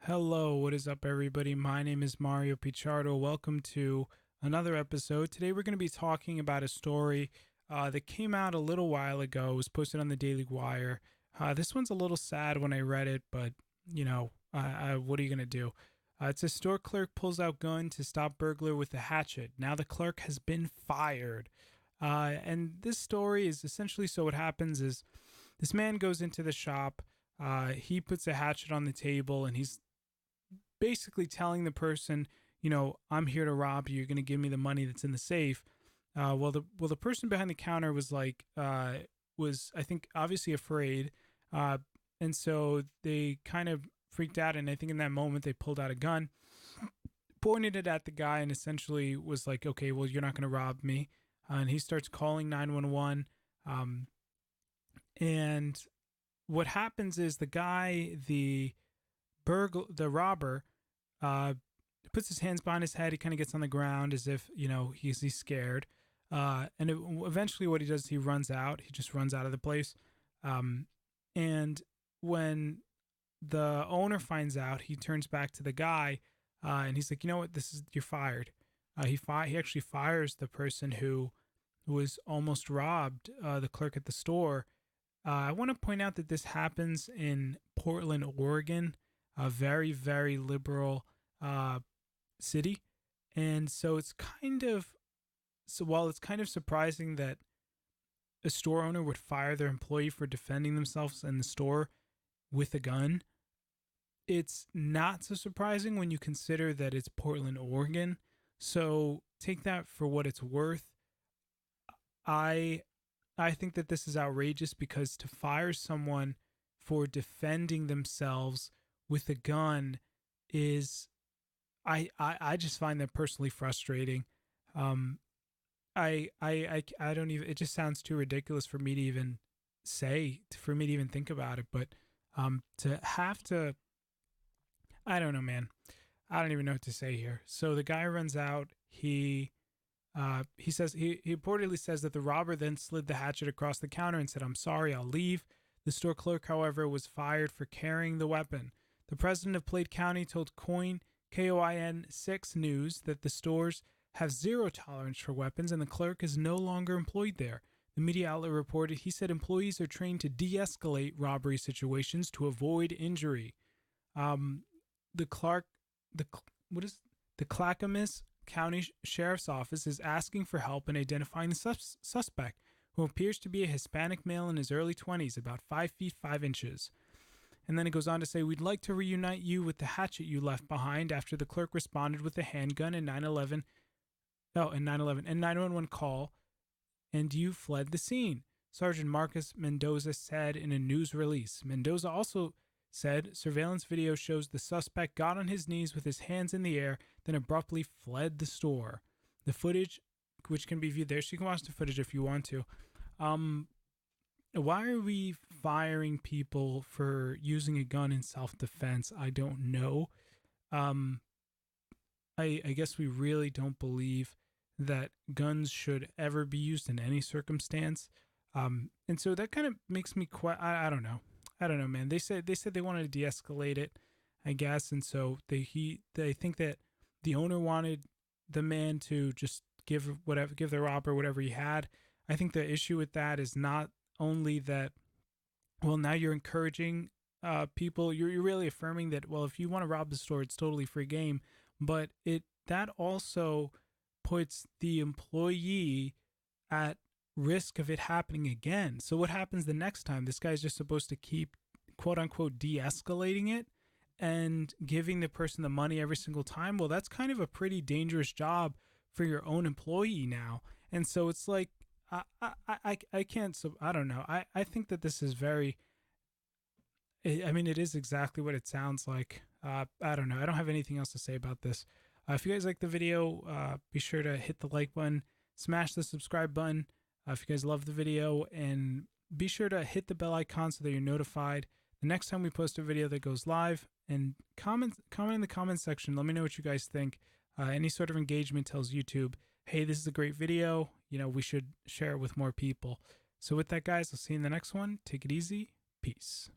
Hello, what is up, everybody? My name is Mario Pichardo. Welcome to another episode. Today, we're going to be talking about a story that came out a little while ago. It was posted on the Daily Wire. This one's a little sad when I read it, but what are you going to do? It's a store clerk pulls out gun to stop burglar with a hatchet. Now the clerk has been fired. And this story is essentially, so what happens is this man goes into the shop. He puts a hatchet on the table and he's basically telling the person, I'm here to rob you. You're going to give me the money that's in the safe. The person behind the counter was I think obviously afraid, and so they kind of freaked out. And I think in that moment they pulled out a gun, pointed it at the guy, and essentially was like, "Okay, well, you're not going to rob me." And he starts calling 911. And what happens is the robber, puts his hands behind his head. He kind of gets on the ground as if, he's scared. Eventually what he does, he runs out. He just runs out of the place. And when the owner finds out, he turns back to the guy, and he's like, you know what, you're fired. He actually fires the person who was almost robbed, the clerk at the store. I want to point out that this happens in Portland, Oregon, a very, very liberal city. And so while it's kind of surprising that a store owner would fire their employee for defending themselves in the store with a gun, it's not so surprising when you consider that it's Portland, Oregon. So take that for what it's worth. I think that this is outrageous, because to fire someone for defending themselves with a gun is, I just find that personally frustrating. I don't even, it just sounds too ridiculous for me to even think about it. But to have to, I don't know, man. I don't even know what to say here. So the guy runs out. He reportedly says that the robber then slid the hatchet across the counter and said, "I'm sorry, I'll leave." The store clerk, however, was fired for carrying the weapon. The president of Platte County told KOIN 6 News that the stores have zero tolerance for weapons and the clerk is no longer employed there. The media outlet reported he said employees are trained to de-escalate robbery situations to avoid injury. The Clackamas County Sheriff's Office is asking for help in identifying the suspect, who appears to be a Hispanic male in his early 20s, about 5 feet 5 inches. And then it goes on to say, "We'd like to reunite you with the hatchet you left behind after the clerk responded with a handgun and 911 call, and you fled the scene," Sergeant Marcus Mendoza said in a news release. Mendoza also said surveillance video shows the suspect got on his knees with his hands in the air, then abruptly fled the store. The footage, which can be viewed there, so you can watch the footage if you want to. Why are we firing people for using a gun in self-defense? I don't know. I guess we really don't believe that guns should ever be used in any circumstance. And so that kind of makes me I don't know. I don't know, man. They said they wanted to de-escalate it, I guess, and so they think that the owner wanted the man to just give the robber whatever he had. I think the issue with that is not only that, well, now you're encouraging people, you're really affirming that, well, if you want to rob the store, it's totally free game, but that also puts the employee at risk of it happening again. So what happens the next time? This guy's just supposed to keep, quote unquote, de-escalating it and giving the person the money every single time. Well, that's kind of a pretty dangerous job for your own employee now. And so it's like, I can't, so I don't know. I think that this is very, I mean, it is exactly what it sounds like. I don't know. I don't have anything else to say about this. If you guys like the video, be sure to hit the like button, smash the subscribe button if you guys love the video, and be sure to hit the bell icon so that you're notified the next time we post a video that goes live. And comment in the comment section. Let me know what you guys think. Any sort of engagement tells YouTube, hey, this is a great video. We should share it with more people. So with that, guys, I'll see you in the next one. Take it easy. Peace.